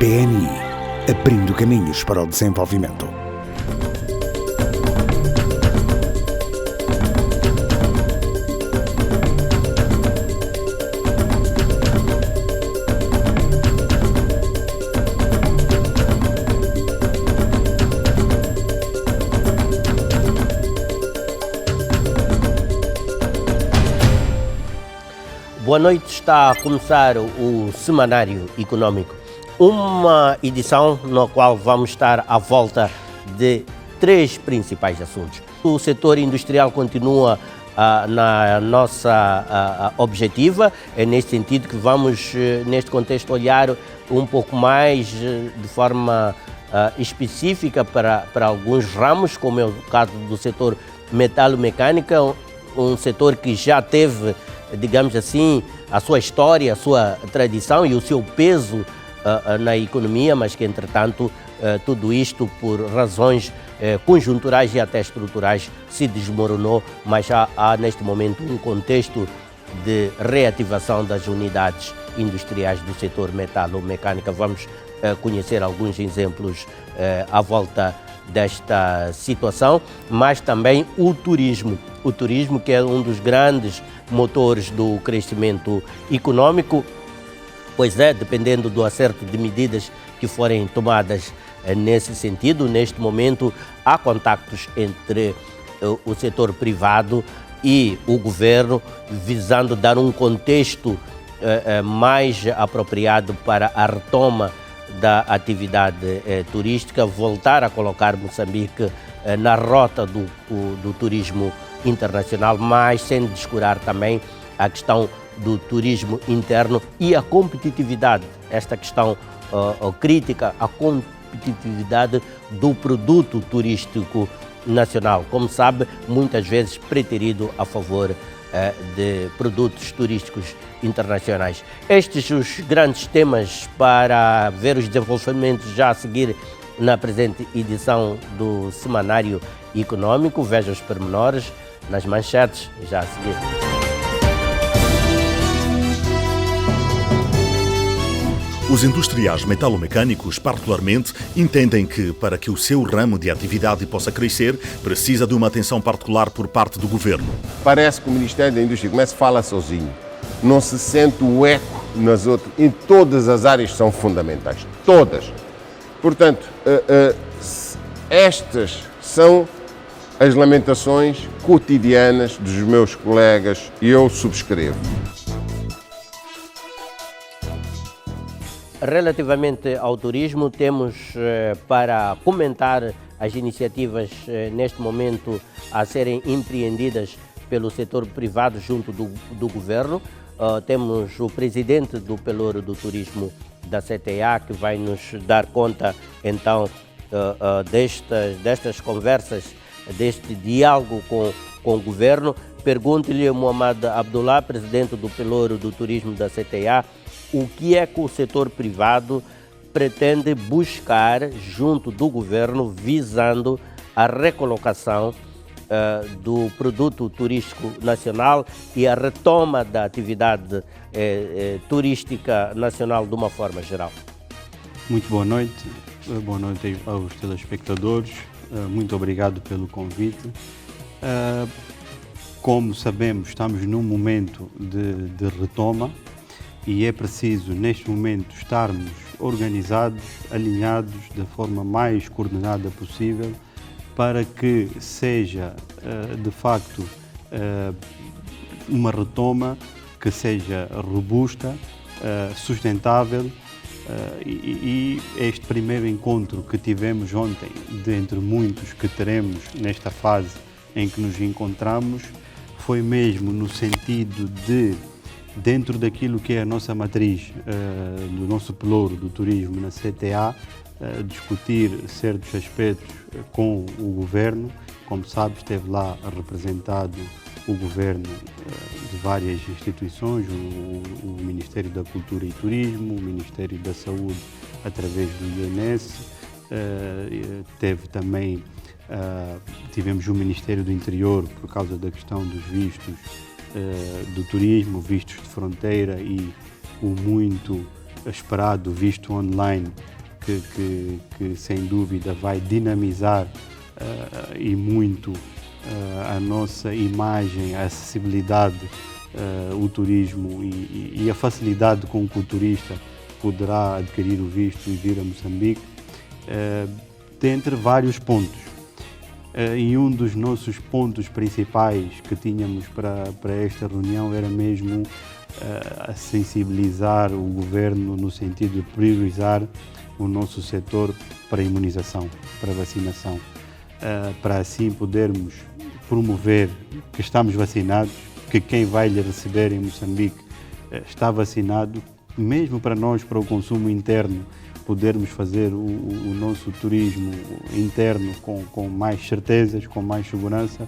PMI, abrindo caminhos para o desenvolvimento. Boa noite, está a começar o Semanário Econômico, uma edição na qual vamos estar à volta de três principais assuntos. O setor industrial continua na nossa objetiva, é neste sentido que vamos, neste contexto, olhar um pouco mais de forma específica para alguns ramos, como é o caso do setor metalomecânica, um setor que já teve, digamos assim, a sua história, a sua tradição e o seu peso na economia, mas que, entretanto, tudo isto, por razões conjunturais e até estruturais, se desmoronou, mas há neste momento um contexto de reativação das unidades industriais do setor metalomecânica. Vamos conhecer alguns exemplos à volta desta situação, mas também o turismo. O turismo, que é um dos grandes motores do crescimento econômico, pois é, dependendo do acerto de medidas que forem tomadas nesse sentido. Neste momento há contactos entre o setor privado e o governo, visando dar um contexto mais apropriado para a retoma da atividade turística, voltar a colocar Moçambique na rota do turismo internacional, mas sem descurar também a questão do turismo interno e a competitividade, esta questão crítica, a competitividade do produto turístico nacional, como sabe, muitas vezes preterido a favor de produtos turísticos internacionais. Estes os grandes temas para ver os desenvolvimentos já a seguir na presente edição do Semanário Econômico. Veja os pormenores nas manchetes já a seguir. Os industriais metalomecânicos, particularmente, entendem que, para que o seu ramo de atividade possa crescer, precisa de uma atenção particular por parte do governo. Parece que o Ministério da Indústria começa a falar sozinho. Não se sente o eco nas outras, em todas as áreas que são fundamentais. Todas. Portanto, estas são as lamentações cotidianas dos meus colegas e eu subscrevo. Relativamente ao turismo, temos para comentar as iniciativas neste momento a serem empreendidas pelo setor privado junto do governo. Temos o presidente do Pelouro do Turismo da CTA, que vai nos dar conta então destas conversas, deste diálogo com o governo. Pergunto-lhe, Mohamed Abdullah, presidente do Pelouro do Turismo da CTA, o que é que o setor privado pretende buscar junto do governo, visando a recolocação do produto turístico nacional e a retoma da atividade turística nacional de uma forma geral. Muito boa noite aos telespectadores, muito obrigado pelo convite. Como sabemos, estamos num momento de retoma e é preciso, neste momento, estarmos organizados, alinhados da forma mais coordenada possível para que seja, de facto, uma retoma que seja robusta, sustentável, e este primeiro encontro que tivemos ontem, dentre muitos que teremos nesta fase em que nos encontramos, foi mesmo no sentido de, dentro daquilo que é a nossa matriz do nosso pelouro do turismo na CTA, discutir certos aspectos com o governo. Como sabe, esteve lá representado o governo de várias instituições, o Ministério da Cultura e Turismo, o Ministério da Saúde através do INS, teve também, tivemos o Ministério do Interior por causa da questão dos vistos do turismo, vistos de fronteira e o muito esperado visto online, que sem dúvida vai dinamizar e muito a nossa imagem, a acessibilidade, o turismo e a facilidade com que o turista poderá adquirir o visto e vir a Moçambique, dentre vários pontos. E um dos nossos pontos principais que tínhamos para esta reunião era mesmo a sensibilizar o governo no sentido de priorizar o nosso setor para a imunização, para a vacinação, para assim podermos promover que estamos vacinados, que quem vai lhe receber em Moçambique está vacinado, mesmo para nós, para o consumo interno, podermos fazer o nosso turismo interno com mais certezas, com mais segurança,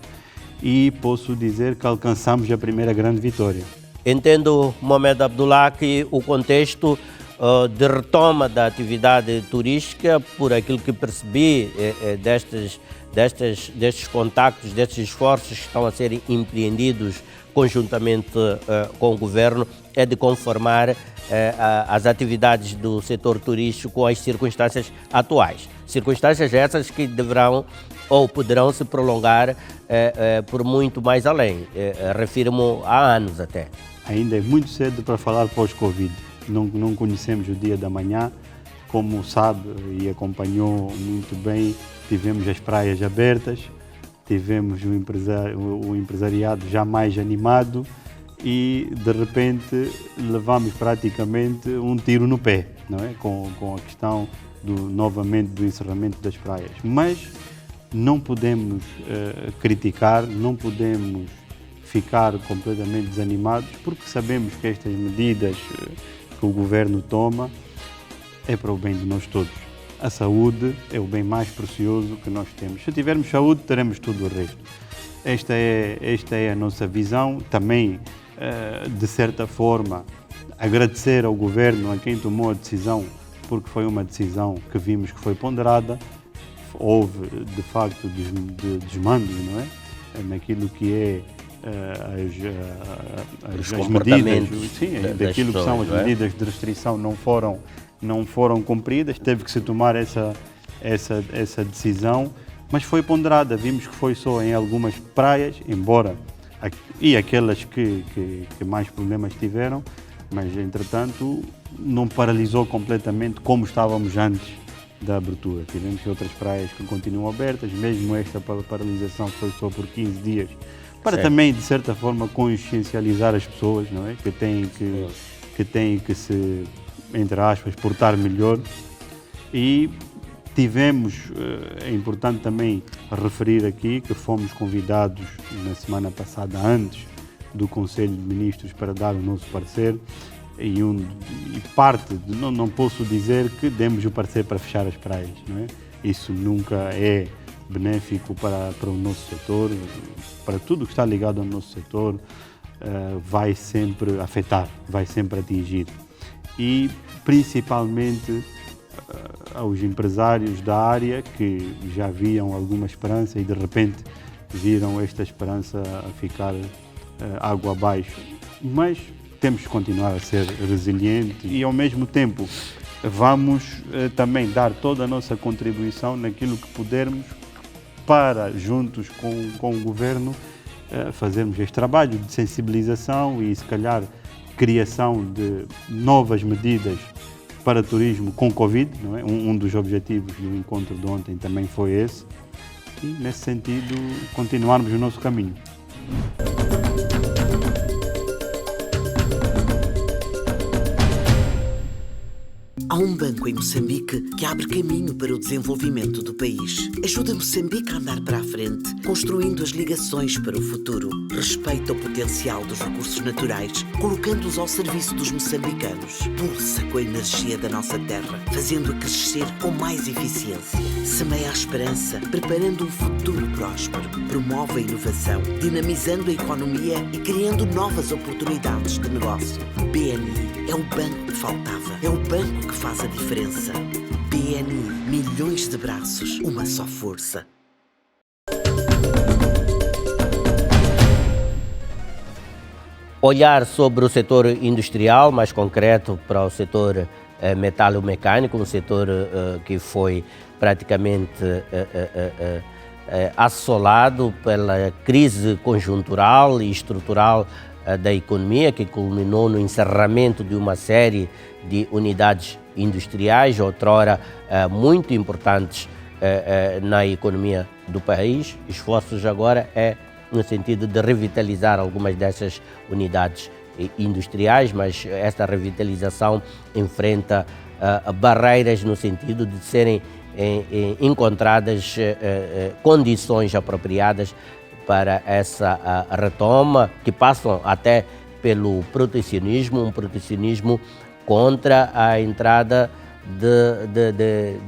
e posso dizer que alcançamos a primeira grande vitória. Entendo, Mohamed Abdullah, que o contexto de retoma da atividade turística, por aquilo que percebi destes contactos, destes esforços que estão a ser empreendidos conjuntamente com o governo, é de conformar as atividades do setor turístico com as circunstâncias atuais. Circunstâncias essas que deverão ou poderão se prolongar por muito mais além. Refiro-me a anos até. Ainda é muito cedo para falar pós-Covid. Não conhecemos o dia da manhã. Como sabe e acompanhou muito bem, tivemos as praias abertas, tivemos o empresariado já mais animado e, de repente, levamos praticamente um tiro no pé, não é? Com a questão novamente do encerramento das praias. Mas não podemos criticar, não podemos ficar completamente desanimados, porque sabemos que estas medidas que o governo toma é para o bem de nós todos. A saúde é o bem mais precioso que nós temos. Se tivermos saúde, teremos tudo o resto. Esta é a nossa visão. Também, de certa forma, agradecer ao governo, a quem tomou a decisão, porque foi uma decisão que vimos que foi ponderada. Houve, de facto, desmandos, não é? Naquilo que é as medidas, sim, daquilo que são as medidas de restrição não foram cumpridas, teve que se tomar essa decisão, mas foi ponderada. Vimos que foi só em algumas praias, e aquelas que mais problemas tiveram, mas entretanto não paralisou completamente como estávamos antes da abertura. Tivemos outras praias que continuam abertas, mesmo esta paralisação foi só por 15 dias, para também, de certa forma, consciencializar as pessoas, não é? Que têm que se, entre aspas, portar melhor. E tivemos, é importante também referir aqui, que fomos convidados na semana passada, antes do Conselho de Ministros, para dar o nosso parecer. E não posso dizer que demos o parecer para fechar as praias, não é? Isso nunca é benéfico para o nosso setor, para tudo que está ligado ao nosso setor, vai sempre afetar, vai sempre atingir. E principalmente aos empresários da área que já viam alguma esperança e de repente viram esta esperança a ficar água abaixo. Mas temos que continuar a ser resilientes e, ao mesmo tempo, vamos também dar toda a nossa contribuição naquilo que pudermos para, juntos com o governo, fazermos este trabalho de sensibilização e, se calhar, criação de novas medidas para turismo com Covid, não é? Um dos objetivos do encontro de ontem também foi esse, e, nesse sentido, continuarmos o nosso caminho. Há um banco em Moçambique que abre caminho para o desenvolvimento do país. Ajuda Moçambique a andar para a frente, construindo as ligações para o futuro. Respeita o potencial dos recursos naturais, colocando-os ao serviço dos moçambicanos. Pulsa com a energia da nossa terra, fazendo-a crescer com mais eficiência. Semeia a esperança, preparando um futuro próspero. Promove a inovação, dinamizando a economia e criando novas oportunidades de negócio. BNI é o banco que faltava. É o banco que faz a diferença. BNI, milhões de braços, uma só força. Olhar sobre o setor industrial, mais concreto para o setor metalomecânico, um setor que foi praticamente assolado pela crise conjuntural e estrutural da economia, que culminou no encerramento de uma série de unidades industriais, outrora muito importantes na economia do país. Esforços agora no sentido de revitalizar algumas dessas unidades industriais, mas esta revitalização enfrenta barreiras no sentido de serem encontradas condições apropriadas para essa retoma, que passam até pelo protecionismo, um protecionismo contra a entrada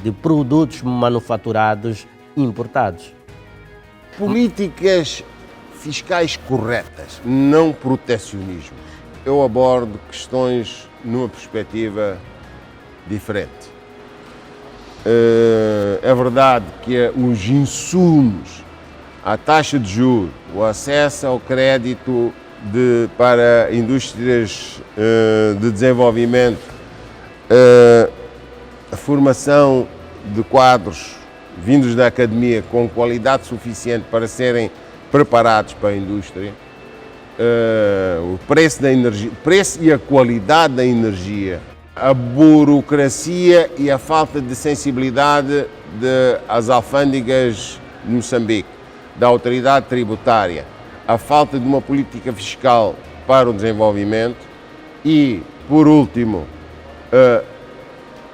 de produtos manufaturados importados. Políticas fiscais corretas, não protecionismo. Eu abordo questões numa perspectiva diferente. É verdade que os insumos, a taxa de juros, o acesso ao crédito para indústrias de desenvolvimento, a formação de quadros vindos da academia com qualidade suficiente para serem preparados para a indústria, o preço da energia, o preço e a qualidade da energia, a burocracia e a falta de sensibilidade das alfândegas de Moçambique, da autoridade tributária, a falta de uma política fiscal para o desenvolvimento e, por último,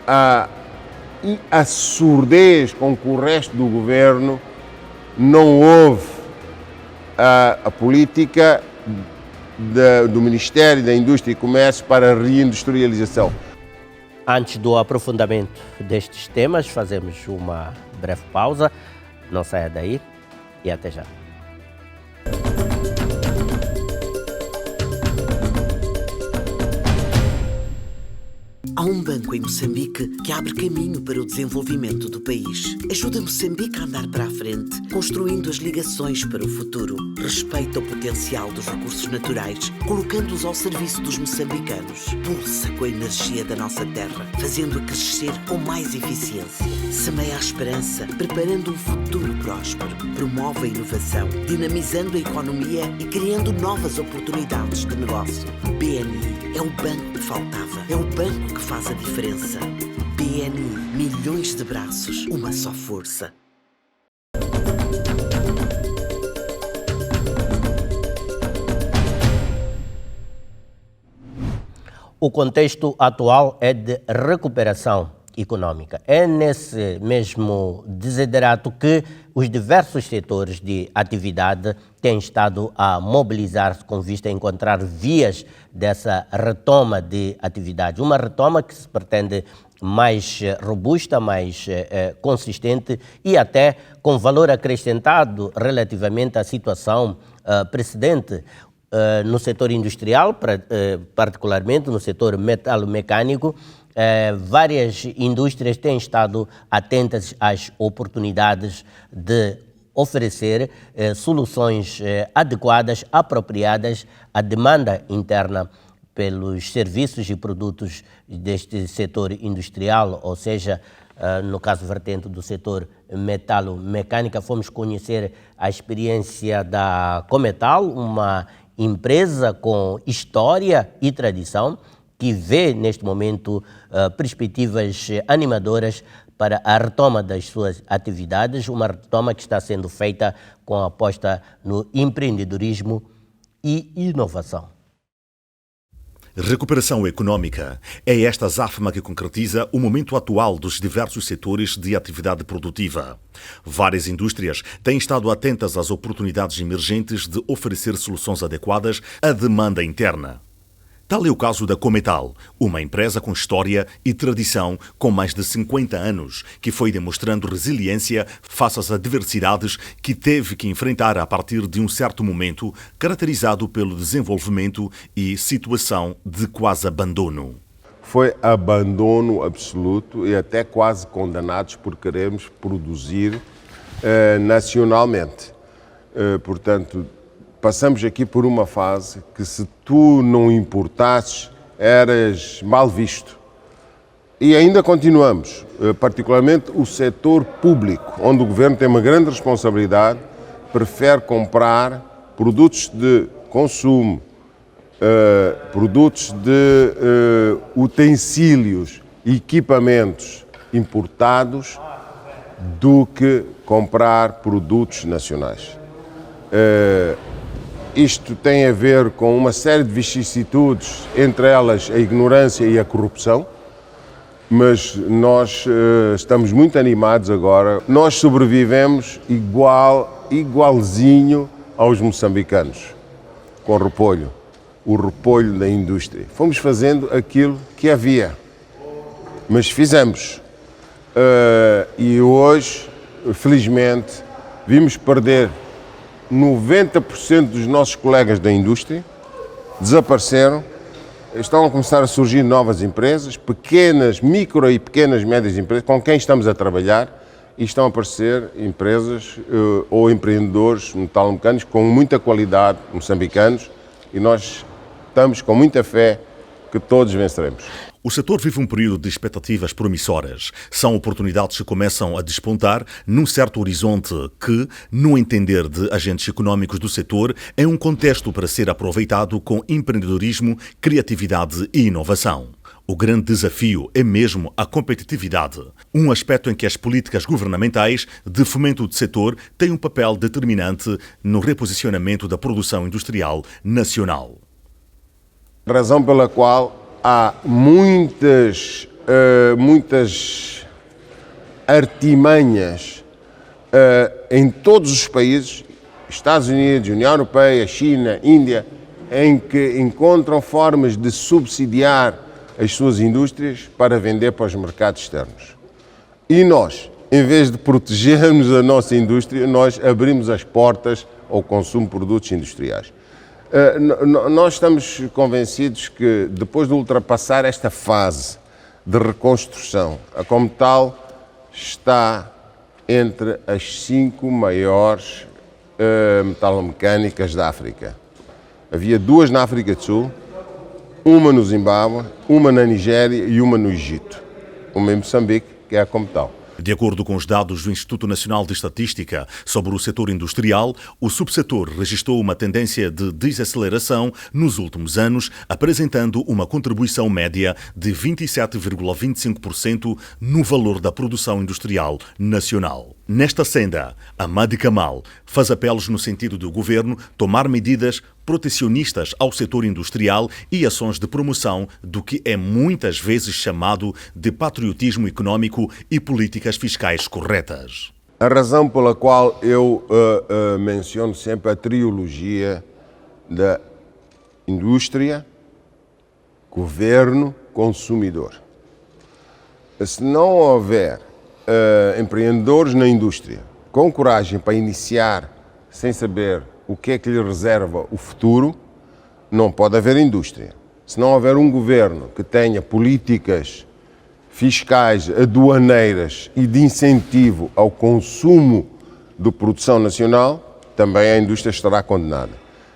a surdez com que o resto do governo não houve a política do Ministério da Indústria e Comércio para a reindustrialização. Antes do aprofundamento destes temas, fazemos uma breve pausa. Não saia daí e até já. Há um banco em Moçambique que abre caminho para o desenvolvimento do país. Ajuda Moçambique a andar para a frente, construindo as ligações para o futuro. Respeita o potencial dos recursos naturais, colocando-os ao serviço dos moçambicanos. Pulsa com a energia da nossa terra, fazendo-a crescer com mais eficiência. Semeia a esperança, preparando um futuro próspero. Promove a inovação, dinamizando a economia e criando novas oportunidades de negócio. BNI é o banco que faltava. É o banco que faz a diferença. BNI, milhões de braços, uma só força. O contexto atual é de recuperação econômica. É nesse mesmo desiderato que os diversos setores de atividade têm estado a mobilizar-se com vista a encontrar vias dessa retoma de atividade. Uma retoma que se pretende mais robusta, mais consistente e até com valor acrescentado relativamente à situação precedente. No setor industrial, particularmente no setor metalomecânico, várias indústrias têm estado atentas às oportunidades de oferecer soluções adequadas, apropriadas à demanda interna pelos serviços e produtos deste setor industrial, ou seja, no caso vertente do setor metalomecânica, fomos conhecer a experiência da Cometal, uma empresa com história e tradição, que vê neste momento perspectivas animadoras para a retoma das suas atividades, uma retoma que está sendo feita com a aposta no empreendedorismo e inovação. Recuperação económica é esta azáfama que concretiza o momento atual dos diversos setores de atividade produtiva. Várias indústrias têm estado atentas às oportunidades emergentes de oferecer soluções adequadas à demanda interna. Tal é o caso da Cometal, uma empresa com história e tradição com mais de 50 anos, que foi demonstrando resiliência face às adversidades que teve que enfrentar a partir de um certo momento, caracterizado pelo desenvolvimento e situação de quase abandono. Foi abandono absoluto e até quase condenados por querermos produzir nacionalmente. Portanto, passamos aqui por uma fase que, se tu não importasses, eras mal visto. E ainda continuamos, particularmente o setor público, onde o governo tem uma grande responsabilidade, prefere comprar produtos de consumo, produtos de utensílios e equipamentos importados do que comprar produtos nacionais. Isto tem a ver com uma série de vicissitudes, entre elas a ignorância e a corrupção, mas nós estamos muito animados agora. Nós sobrevivemos igualzinho aos moçambicanos, com repolho, o repolho da indústria. Fomos fazendo aquilo que havia, mas fizemos. E hoje, felizmente, vimos perder 90% dos nossos colegas da indústria, desapareceram, estão a começar a surgir novas empresas, pequenas, micro e pequenas, médias empresas, com quem estamos a trabalhar, e estão a aparecer empresas ou empreendedores metalomecânicos com muita qualidade, moçambicanos, e nós estamos com muita fé que todos venceremos. O setor vive um período de expectativas promissoras. São oportunidades que começam a despontar num certo horizonte que, no entender de agentes económicos do setor, é um contexto para ser aproveitado com empreendedorismo, criatividade e inovação. O grande desafio é mesmo a competitividade, um aspecto em que as políticas governamentais de fomento do setor têm um papel determinante no reposicionamento da produção industrial nacional. Razão pela qual há muitas artimanhas em todos os países, Estados Unidos, União Europeia, China, Índia, em que encontram formas de subsidiar as suas indústrias para vender para os mercados externos. E nós, em vez de protegermos a nossa indústria, nós abrimos as portas ao consumo de produtos industriais. Nós estamos convencidos que, depois de ultrapassar esta fase de reconstrução, a Comtal está entre as 5 maiores metalomecânicas da África. Havia 2 na África do Sul, uma no Zimbábue, uma na Nigéria e uma no Egito. Uma em Moçambique, que é a Comtal. De acordo com os dados do Instituto Nacional de Estatística sobre o setor industrial, o subsetor registrou uma tendência de desaceleração nos últimos anos, apresentando uma contribuição média de 27,25% no valor da produção industrial nacional. Nesta senda, a Madicamal faz apelos no sentido do governo tomar medidas protecionistas ao setor industrial e ações de promoção do que é muitas vezes chamado de patriotismo económico e políticas fiscais corretas. A razão pela qual eu menciono sempre a trilogia da indústria, governo, consumidor. Se não houver empreendedores na indústria com coragem para iniciar sem saber o que é que lhe reserva o futuro, não pode haver indústria. Se não houver um governo que tenha políticas fiscais, aduaneiras e de incentivo ao consumo de produção nacional, também a indústria estará condenada.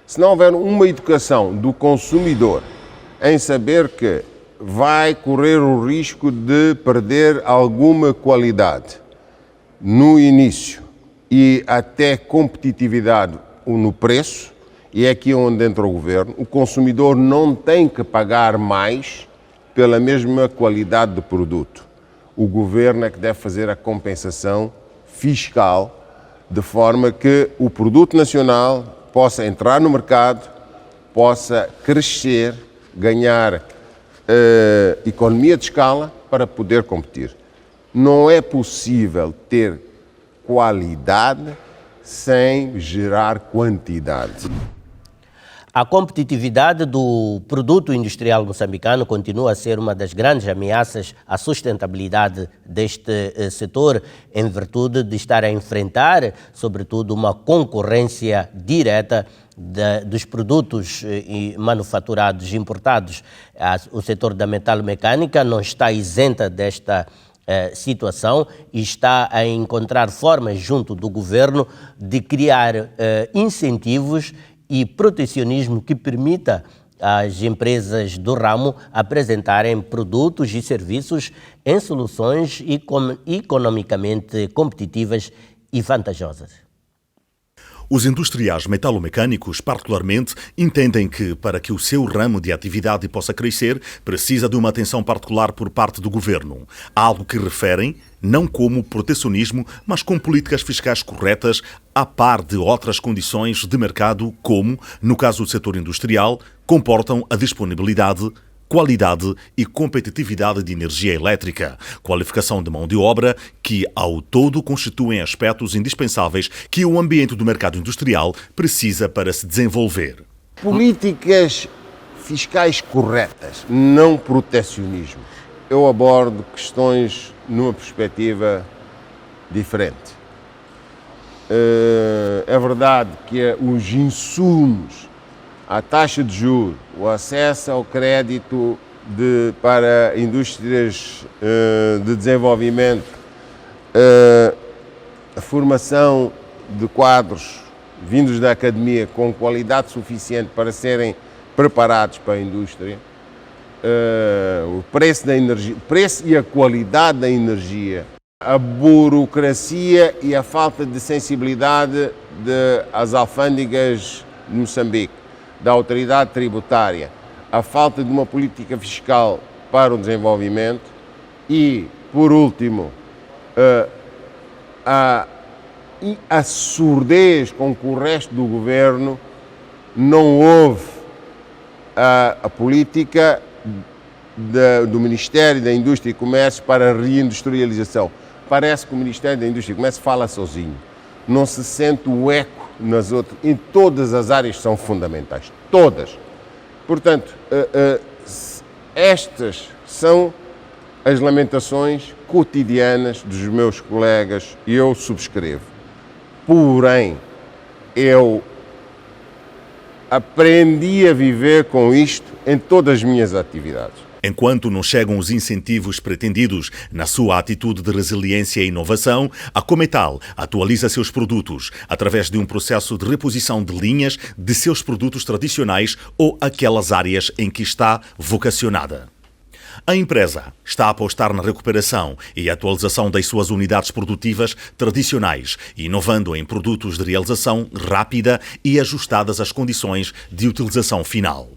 Se não houver uma educação do consumidor em saber que vai correr o risco de perder alguma qualidade no início e até competitividade no preço, e é aqui onde entra o governo, o consumidor não tem que pagar mais pela mesma qualidade de produto. O governo é que deve fazer a compensação fiscal de forma que o produto nacional possa entrar no mercado, possa crescer, ganhar economia de escala para poder competir. Não é possível ter qualidade sem gerar quantidade. A competitividade do produto industrial moçambicano continua a ser uma das grandes ameaças à sustentabilidade deste setor, em virtude de estar a enfrentar, sobretudo, uma concorrência direta dos produtos manufaturados importados. O setor da metalomecânica não está isenta desta situação e está a encontrar formas junto do governo de criar incentivos e protecionismo que permita as empresas do ramo apresentarem produtos e serviços em soluções economicamente competitivas e vantajosas. Os industriais metalomecânicos, particularmente, entendem que, para que o seu ramo de atividade possa crescer, precisa de uma atenção particular por parte do governo. Algo que referem não como protecionismo, mas com políticas fiscais corretas, a par de outras condições de mercado, como, no caso do setor industrial, comportam a disponibilidade, qualidade e competitividade de energia elétrica, qualificação de mão de obra, que ao todo constituem aspectos indispensáveis que o ambiente do mercado industrial precisa para se desenvolver. Políticas fiscais corretas, não protecionismo. Eu abordo questões numa perspectiva diferente. É verdade que os insumos, a taxa de juros, o acesso ao crédito para indústrias de desenvolvimento, a formação de quadros vindos da academia com qualidade suficiente para serem preparados para a indústria, o preço da energia, o preço e a qualidade da energia, a burocracia e a falta de sensibilidade das alfândegas de Moçambique, da autoridade tributária, a falta de uma política fiscal para o desenvolvimento e, por último, a surdez com que o resto do governo não houve a política do Ministério da Indústria e Comércio para a reindustrialização. Parece que o Ministério da Indústria e Comércio fala sozinho, não se sente o eco nas outras, em todas as áreas que são fundamentais, todas. Portanto, estas são as lamentações cotidianas dos meus colegas e eu subscrevo. Porém, eu aprendi a viver com isto em todas as minhas atividades. Enquanto não chegam os incentivos pretendidos na sua atitude de resiliência e inovação, a Cometal atualiza seus produtos através de um processo de reposição de linhas de seus produtos tradicionais ou aquelas áreas em que está vocacionada. A empresa está a apostar na recuperação e atualização das suas unidades produtivas tradicionais, inovando em produtos de realização rápida e ajustadas às condições de utilização final.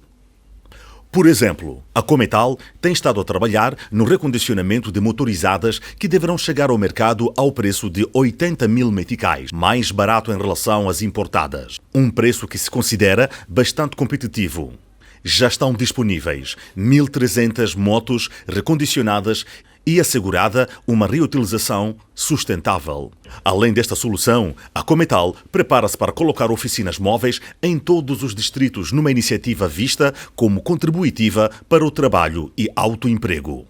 Por exemplo, a Cometal tem estado a trabalhar no recondicionamento de motorizadas que deverão chegar ao mercado ao preço de 80 mil meticais, mais barato em relação às importadas. Um preço que se considera bastante competitivo. Já estão disponíveis 1.300 motos recondicionadas e assegurada uma reutilização sustentável. Além desta solução, a Cometal prepara-se para colocar oficinas móveis em todos os distritos numa iniciativa vista como contributiva para o trabalho e autoemprego.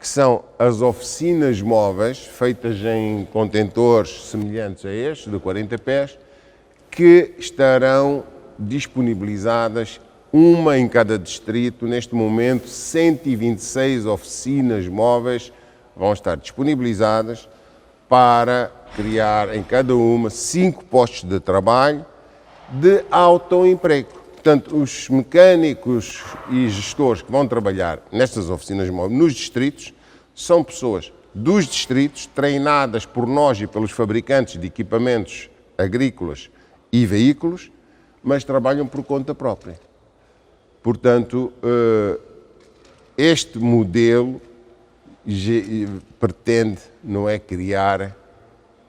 Que são as oficinas móveis feitas em contentores semelhantes a estes, de 40 pés, que estarão disponibilizadas uma em cada distrito. Neste momento, 126 oficinas móveis vão estar disponibilizadas para criar em cada uma 5 postos de trabalho de autoemprego. Portanto, os mecânicos e gestores que vão trabalhar nestas oficinas móveis nos distritos são pessoas dos distritos treinadas por nós e pelos fabricantes de equipamentos agrícolas e veículos, mas trabalham por conta própria. Portanto, este modelo pretende, não é criar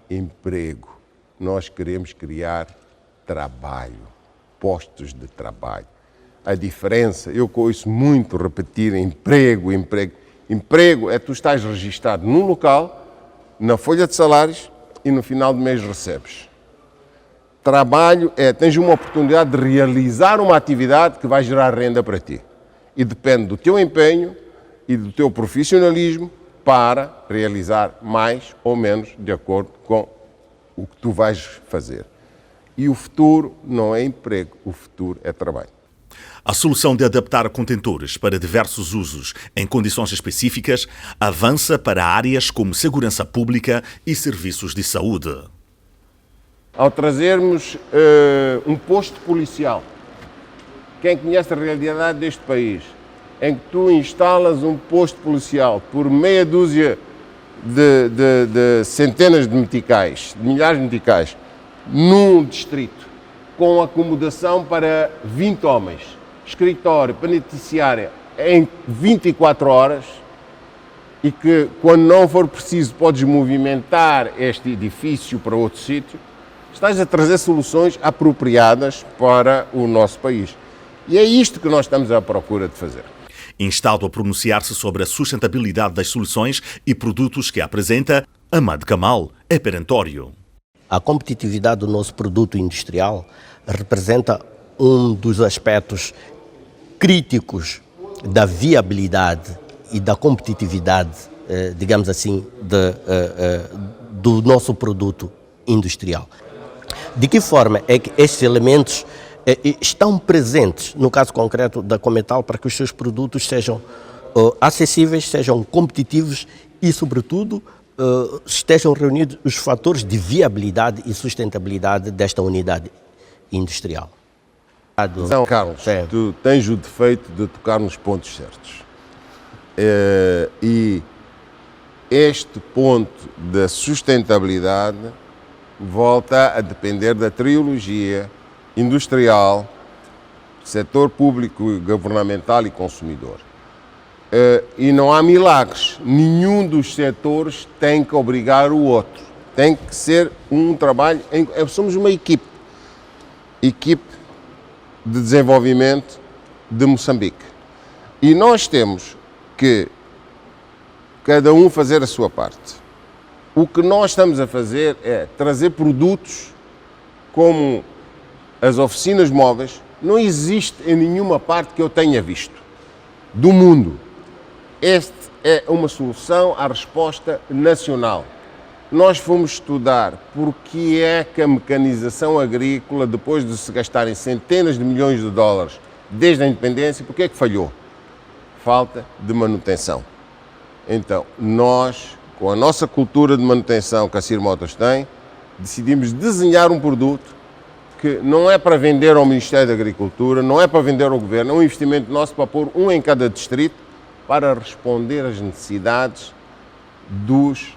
emprego, nós queremos criar trabalho, postos de trabalho. A diferença, eu ouço muito repetir emprego. Emprego é tu estás registado num local, na folha de salários e no final do mês recebes. Trabalho tens uma oportunidade de realizar uma atividade que vai gerar renda para ti. E depende do teu empenho e do teu profissionalismo para realizar mais ou menos de acordo com o que tu vais fazer. E o futuro não é emprego, o futuro é trabalho. A solução de adaptar contentores para diversos usos em condições específicas avança para áreas como segurança pública e serviços de saúde. Ao trazermos um posto policial, quem conhece a realidade deste país, em que tu instalas um posto policial por meia dúzia de centenas de meticais, de milhares de meticais, num distrito, com acomodação para 20 homens, escritório, penitenciária, em 24 horas, e que, quando não for preciso, podes movimentar este edifício para outro sítio, estás a trazer soluções apropriadas para o nosso país. E é isto que nós estamos à procura de fazer. Instado a pronunciar-se sobre a sustentabilidade das soluções e produtos que apresenta, Ahmad Kamal é perentório. A competitividade do nosso produto industrial representa um dos aspectos críticos da viabilidade e da competitividade, digamos assim, do nosso produto industrial. De que forma é que estes elementos estão presentes, no caso concreto da Cometal, para que os seus produtos sejam acessíveis, sejam competitivos e, sobretudo, estejam reunidos os fatores de viabilidade e sustentabilidade desta unidade industrial? Então, Carlos, tu tens o defeito de tocar nos pontos certos. E este ponto da sustentabilidade volta a depender da trilogia industrial, setor público, governamental e consumidor. E não há milagres. Nenhum dos setores tem que obrigar o outro. Tem que ser um trabalho. Somos uma equipe de desenvolvimento de Moçambique. E nós temos que cada um fazer a sua parte. O que nós estamos a fazer é trazer produtos como as oficinas móveis. Não existe em nenhuma parte que eu tenha visto do mundo. Esta é uma solução à resposta nacional. Nós fomos estudar porque é que a mecanização agrícola, depois de se gastarem centenas de milhões de dólares desde a independência, porque é que falhou? Falta de manutenção. Então, nós, com a nossa cultura de manutenção que a CIR Motors tem, decidimos desenhar um produto que não é para vender ao Ministério da Agricultura, não é para vender ao Governo, é um investimento nosso para pôr um em cada distrito para responder às necessidades dos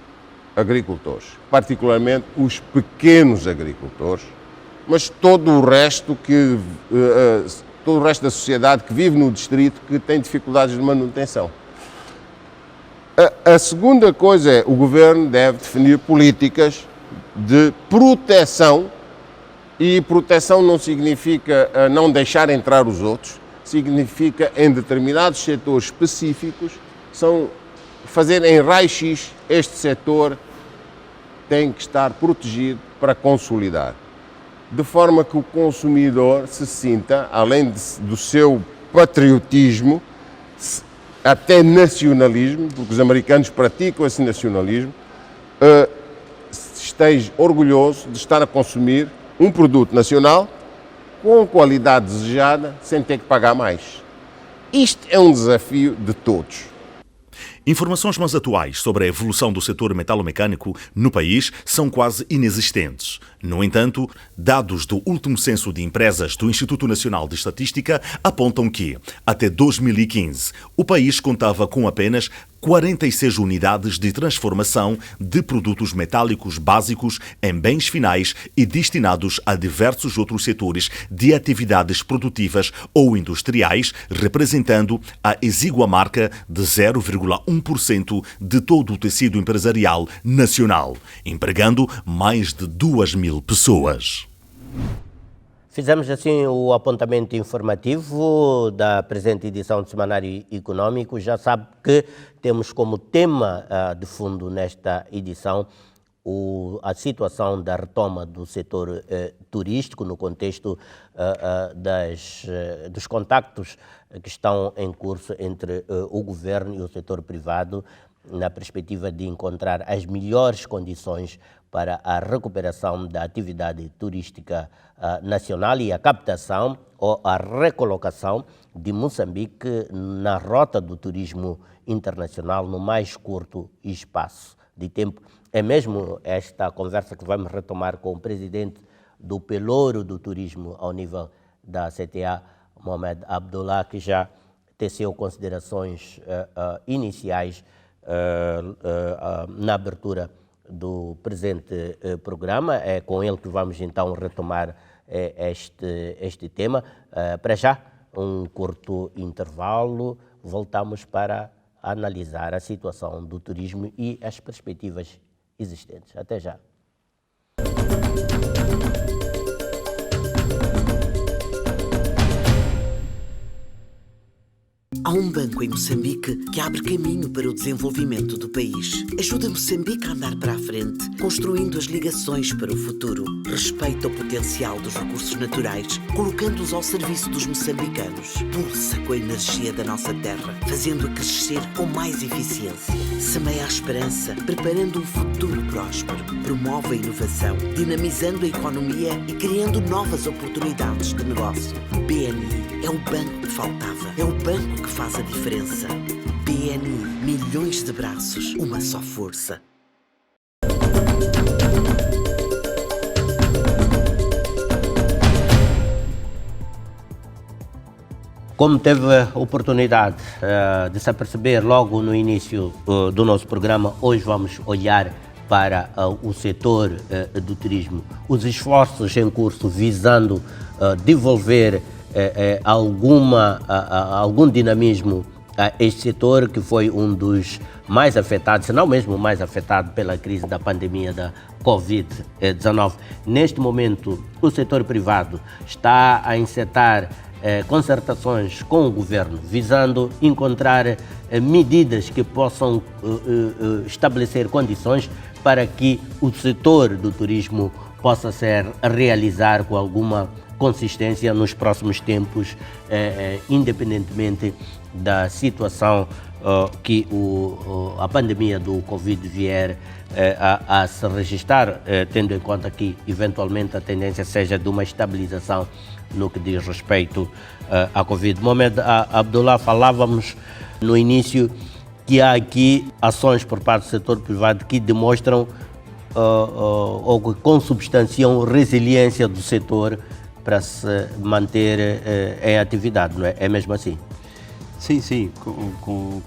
agricultores, particularmente os pequenos agricultores, mas todo o resto da sociedade que vive no distrito que tem dificuldades de manutenção. A segunda coisa é o Governo deve definir políticas de proteção, e proteção não significa não deixar entrar os outros, significa em determinados setores específicos, fazer em raio-x este setor tem que estar protegido para consolidar, de forma que o consumidor se sinta, além do seu patriotismo, até nacionalismo, porque os americanos praticam esse nacionalismo, esteja orgulhoso de estar a consumir um produto nacional com qualidade desejada, sem ter que pagar mais. Isto é um desafio de todos. Informações mais atuais sobre a evolução do setor metalomecânico no país são quase inexistentes. No entanto, dados do último censo de empresas do Instituto Nacional de Estatística apontam que, até 2015, o país contava com apenas 46 unidades de transformação de produtos metálicos básicos em bens finais e destinados a diversos outros setores de atividades produtivas ou industriais, representando a exígua marca de 0,1% de todo o tecido empresarial nacional, empregando mais de 2.000 pessoas. Fizemos assim o apontamento informativo da presente edição do Semanário Econômico. Já sabe que temos como tema de fundo nesta edição a situação da retoma do setor turístico no contexto dos contactos que estão em curso entre o governo e o setor privado na perspectiva de encontrar as melhores condições para a recuperação da atividade turística nacional e a captação ou a recolocação de Moçambique na rota do turismo internacional no mais curto espaço de tempo. É mesmo esta conversa que vamos retomar com o presidente do Pelouro do Turismo ao nível da CTA, Mohamed Abdullah, que já teceu considerações iniciais na abertura do presente programa. É com ele que vamos então retomar este tema. Para já, um curto intervalo, voltamos para analisar a situação do turismo e as perspectivas existentes. Até já. Há um banco em Moçambique que abre caminho para o desenvolvimento do país. Ajuda Moçambique a andar para a frente, construindo as ligações para o futuro. Respeita o potencial dos recursos naturais, colocando-os ao serviço dos moçambicanos. Pulsa com a energia da nossa terra, fazendo-a crescer com mais eficiência. Semeia a esperança, preparando um futuro próspero. Promove a inovação, dinamizando a economia e criando novas oportunidades de negócio. BNI é o banco que faltava. É o banco que faz a diferença. BNI, milhões de braços, uma só força. Como teve a oportunidade de se aperceber logo no início do nosso programa, hoje vamos olhar para o setor do turismo. Os esforços em curso visando devolver algum dinamismo a este setor, que foi um dos mais afetados, se não mesmo o mais afetado pela crise da pandemia da Covid-19. Neste momento, o setor privado está a encetar concertações com o governo, visando encontrar medidas que possam estabelecer condições para que o setor do turismo possa ser a realizar com alguma consistência nos próximos tempos, independentemente da situação que a pandemia do Covid vier a se registrar, tendo em conta que eventualmente a tendência seja de uma estabilização no que diz respeito à Covid. Mohamed Abdullah, falávamos no início que há aqui ações por parte do setor privado que demonstram ou que consubstanciam resiliência do setor para se manter em atividade, não é? É mesmo assim? Sim,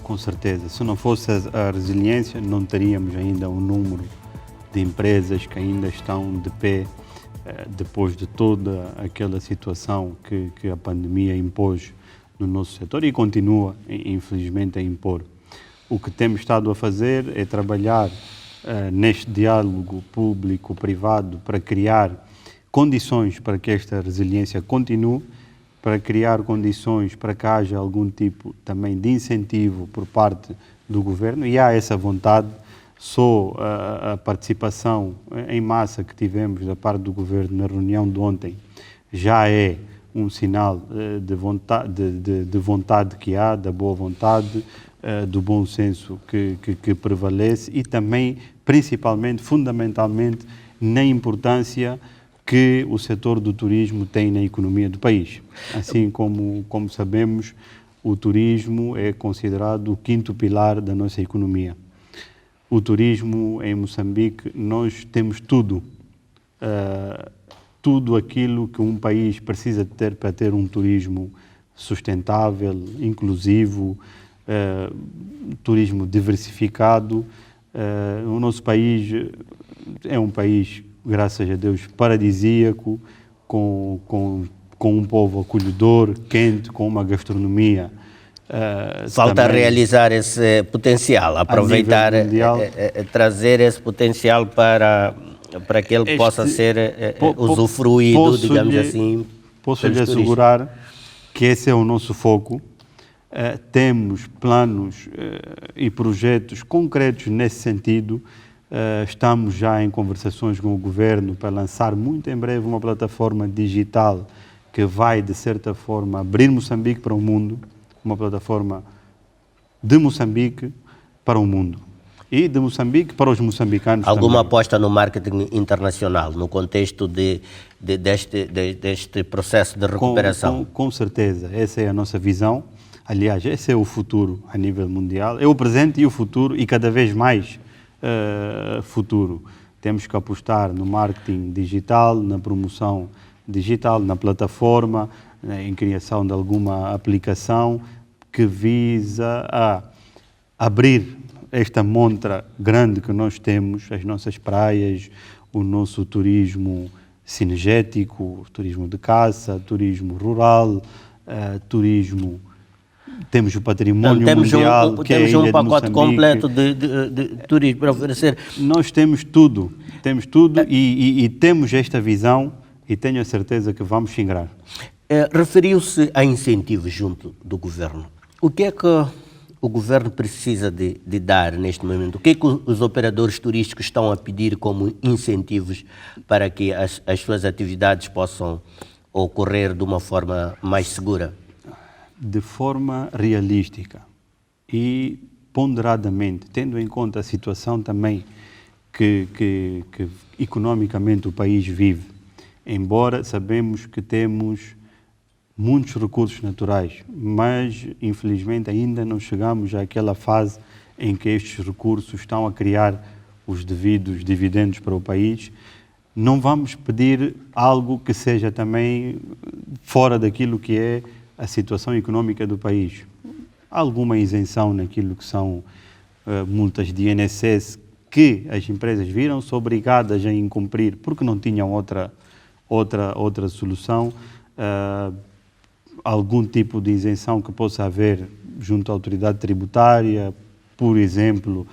com certeza. Se não fosse a resiliência, não teríamos ainda um número de empresas que ainda estão de pé depois de toda aquela situação que a pandemia impôs no nosso setor e continua, infelizmente, a impor. O que temos estado a fazer é trabalhar neste diálogo público-privado para criar condições para que esta resiliência continue, para criar condições para que haja algum tipo também de incentivo por parte do governo, e há essa vontade. Só a participação em massa que tivemos da parte do governo na reunião de ontem já é um sinal de vontade que há, da boa vontade, do bom senso que prevalece e também, principalmente, fundamentalmente, na importância que o setor do turismo tem na economia do país. Assim como sabemos, o turismo é considerado o quinto pilar da nossa economia. O turismo em Moçambique, nós temos tudo aquilo que um país precisa ter para ter um turismo sustentável, inclusivo, turismo diversificado. O nosso país é um país, graças a Deus, paradisíaco, com um povo acolhedor, quente, com uma gastronomia. Falta realizar esse potencial, aproveitar, trazer esse potencial para que ele possa ser usufruído, digamos assim. Posso lhe assegurar que esse é o nosso foco. Temos planos e projetos concretos nesse sentido. Estamos já em conversações com o governo para lançar muito em breve uma plataforma digital que vai, de certa forma, abrir Moçambique para o mundo, uma plataforma de Moçambique para o mundo e de Moçambique para os moçambicanos. Alguma também. Aposta no marketing internacional, no contexto deste processo de recuperação? Com certeza, essa é a nossa visão. Aliás, esse é o futuro a nível mundial. É o presente e o futuro, e cada vez mais futuro. Temos que apostar no marketing digital, na promoção digital, na plataforma, em criação de alguma aplicação que visa a abrir esta montra grande que nós temos, as nossas praias, o nosso turismo cinegético, turismo de caça, turismo rural, turismo... Temos o património mundial, que temos é a um Ilha de pacote Moçambique. completo de turismo para oferecer. Nós temos tudo e temos esta visão e tenho a certeza que vamos fingrar. Referiu-se a incentivos junto do governo. O que é que o governo precisa de dar neste momento? O que é que os operadores turísticos estão a pedir como incentivos para que as suas atividades possam ocorrer de uma forma mais segura? De forma realística e ponderadamente, tendo em conta a situação também que economicamente o país vive, embora sabemos que temos muitos recursos naturais, mas infelizmente ainda não chegamos àquela fase em que estes recursos estão a criar os devidos dividendos para o país. Não vamos pedir algo que seja também fora daquilo que é a situação económica do país. Há alguma isenção naquilo que são multas de INSS que as empresas viram-se obrigadas a incumprir porque não tinham outra solução. Algum tipo de isenção que possa haver junto à autoridade tributária, por exemplo,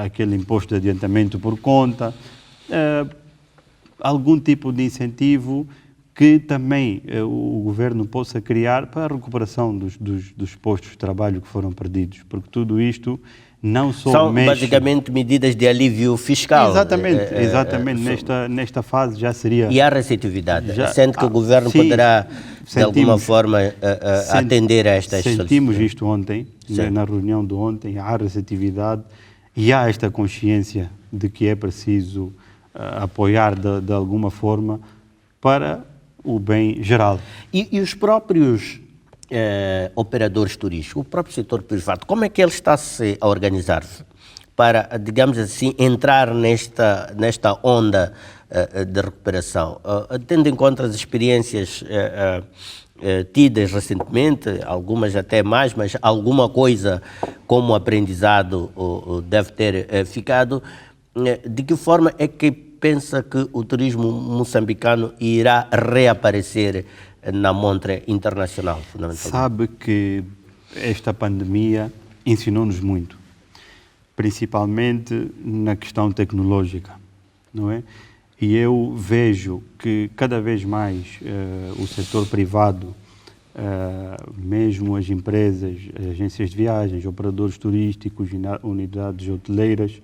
aquele imposto de adiantamento por conta, algum tipo de incentivo que também o governo possa criar para a recuperação dos postos de trabalho que foram perdidos, porque tudo isto não só são mexe... basicamente medidas de alívio fiscal. Exatamente. Nesta fase já seria... E há receptividade, sendo que o governo poderá, de alguma forma, atender a estas solicitações. Sentimos isto ontem, na reunião de ontem, há receptividade e há esta consciência de que é preciso apoiar de alguma forma para o bem geral. E os próprios operadores turísticos, o próprio setor privado, como é que ele está-se a organizar-se para, digamos assim, entrar nesta onda de recuperação? Tendo em conta as experiências tidas recentemente, algumas até mais, mas alguma coisa como aprendizado deve ter ficado, de que forma é que pensa que o turismo moçambicano irá reaparecer na montra internacional, fundamentalmente? Sabe que esta pandemia ensinou-nos muito, principalmente na questão tecnológica, não é? E eu vejo que cada vez mais o setor privado, mesmo as empresas, agências de viagens, operadores turísticos, unidades hoteleiras,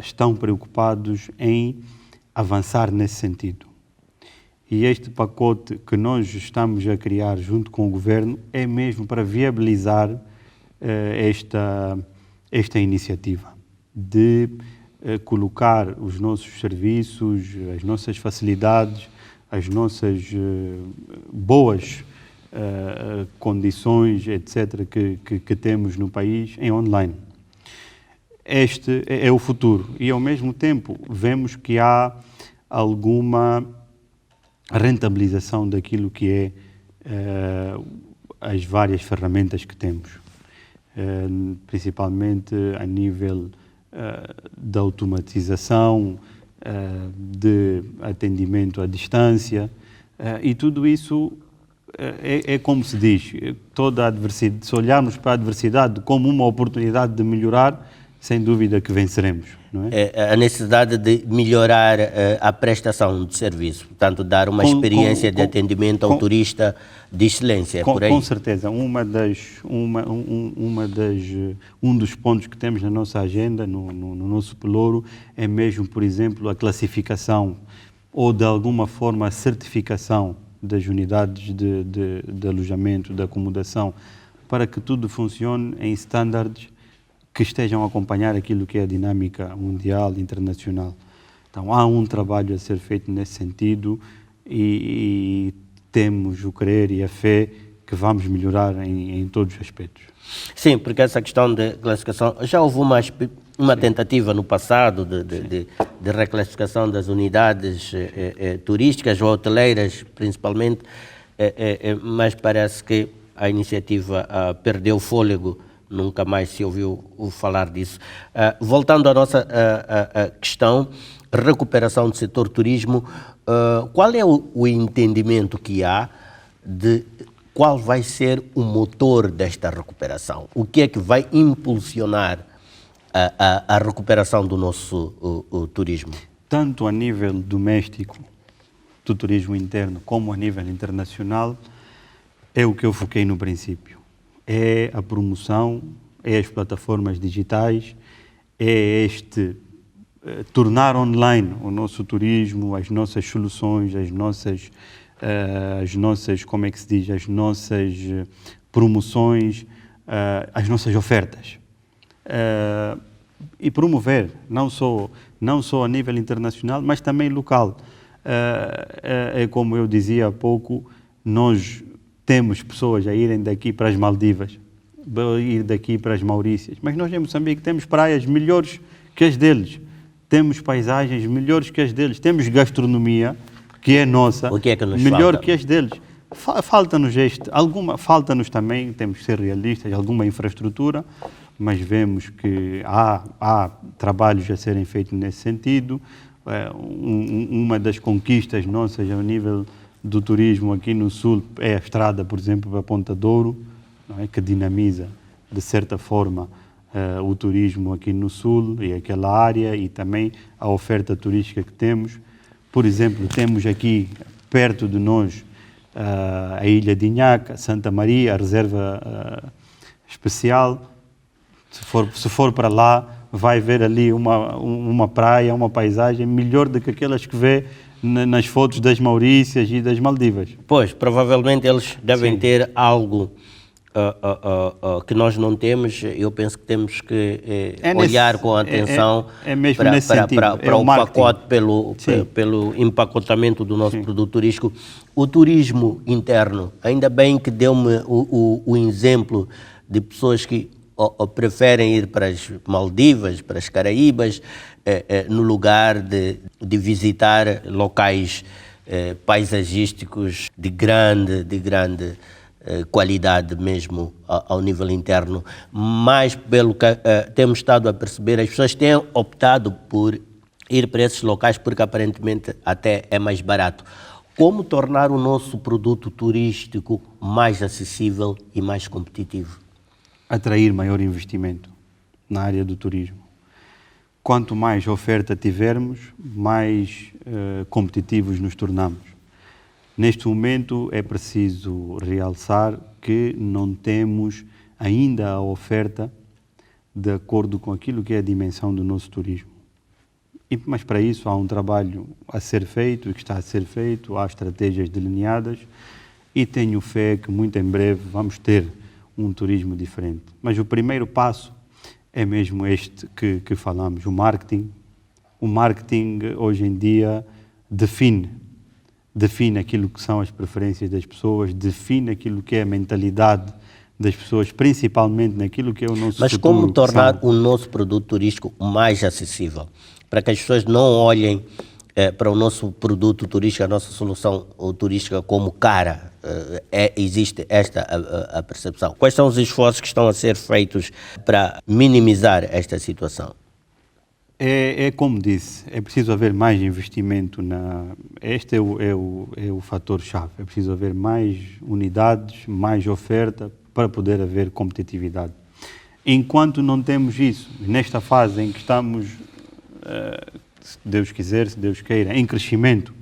estão preocupados em avançar nesse sentido. E este pacote que nós estamos a criar junto com o governo é mesmo para viabilizar esta iniciativa de colocar os nossos serviços, as nossas facilidades, as nossas boas condições, etc., que temos no país em online. Este é o futuro e, ao mesmo tempo, vemos que há alguma rentabilização daquilo que é as várias ferramentas que temos, principalmente a nível da automatização, de atendimento à distância, e tudo isso é como se diz, toda a adversidade, se olharmos para a adversidade como uma oportunidade de melhorar, sem dúvida que venceremos, não é? A necessidade de melhorar a prestação de serviço, portanto, dar uma experiência de atendimento ao turista de excelência, por aí. Com certeza. Um dos pontos que temos na nossa agenda, no nosso pelouro, é mesmo, por exemplo, a classificação ou, de alguma forma, a certificação das unidades de alojamento, de acomodação, para que tudo funcione em estándares que estejam a acompanhar aquilo que é a dinâmica mundial, internacional. Então, há um trabalho a ser feito nesse sentido e temos o crer e a fé que vamos melhorar em todos os aspectos. Sim, porque essa questão de classificação, já houve uma tentativa no passado de reclassificação das unidades turísticas ou hoteleiras, principalmente, mas parece que a iniciativa perdeu fôlego, nunca mais se ouviu falar disso. Voltando à nossa questão, recuperação do setor turismo, qual é o entendimento que há de qual vai ser o motor desta recuperação? O que é que vai impulsionar a recuperação do nosso turismo? Tanto a nível doméstico, do turismo interno, como a nível internacional, é o que eu foquei no princípio. É a promoção, é as plataformas digitais, é tornar online o nosso turismo, as nossas soluções, as nossas, como é que se diz, as nossas promoções, as nossas ofertas. E promover, não só a nível internacional, mas também local. É como eu dizia há pouco, nós temos pessoas a irem daqui para as Maldivas, a ir daqui para as Maurícias, mas nós em Moçambique temos praias melhores que as deles, temos paisagens melhores que as deles, temos gastronomia que é nossa, o que é que nos melhor falta? que as deles. Falta-nos falta-nos também, temos que ser realistas, alguma infraestrutura, mas vemos que há trabalhos a serem feitos nesse sentido. Uma das conquistas nossas ao nível do turismo aqui no Sul é a estrada, por exemplo, para Ponta Douro, não é? Que dinamiza, de certa forma, o turismo aqui no Sul e aquela área, e também a oferta turística que temos. Por exemplo, temos aqui, perto de nós, a Ilha de Inhaca, Santa Maria, a reserva especial. Se for para lá, vai ver ali uma praia, uma paisagem melhor do que aquelas que vê nas fotos das Maurícias e das Maldivas. Pois, provavelmente eles devem ter algo que nós não temos. Eu penso que temos que olhar com atenção para o pacote, pelo empacotamento do nosso produto turístico. O turismo interno, ainda bem que deu-me o exemplo de pessoas que preferem ir para as Maldivas, para as Caraíbas, no lugar de visitar locais paisagísticos de grande qualidade mesmo ao nível interno. Mas, pelo que temos estado a perceber, as pessoas têm optado por ir para esses locais porque aparentemente até é mais barato. Como tornar o nosso produto turístico mais acessível e mais competitivo? Atrair maior investimento na área do turismo. Quanto mais oferta tivermos, mais competitivos nos tornamos. Neste momento é preciso realçar que não temos ainda a oferta de acordo com aquilo que é a dimensão do nosso turismo. Mas para isso há um trabalho a ser feito e que está a ser feito, há estratégias delineadas e tenho fé que muito em breve vamos ter um turismo diferente. Mas o primeiro passo é mesmo este que falamos, o marketing. O marketing hoje em dia define aquilo que são as preferências das pessoas, define aquilo que é a mentalidade das pessoas, principalmente naquilo que é o nosso Mas futuro. Como tornar o nosso produto turístico mais acessível? Para que as pessoas não olhem para o nosso produto turístico, a nossa solução turística como cara. Existe esta a percepção. Quais são os esforços que estão a ser feitos para minimizar esta situação? Como disse, é preciso haver mais investimento Este é o fator-chave. É preciso haver mais unidades, mais oferta para poder haver competitividade. Enquanto não temos isso, nesta fase em que estamos, se Deus quiser, se Deus queira, em crescimento,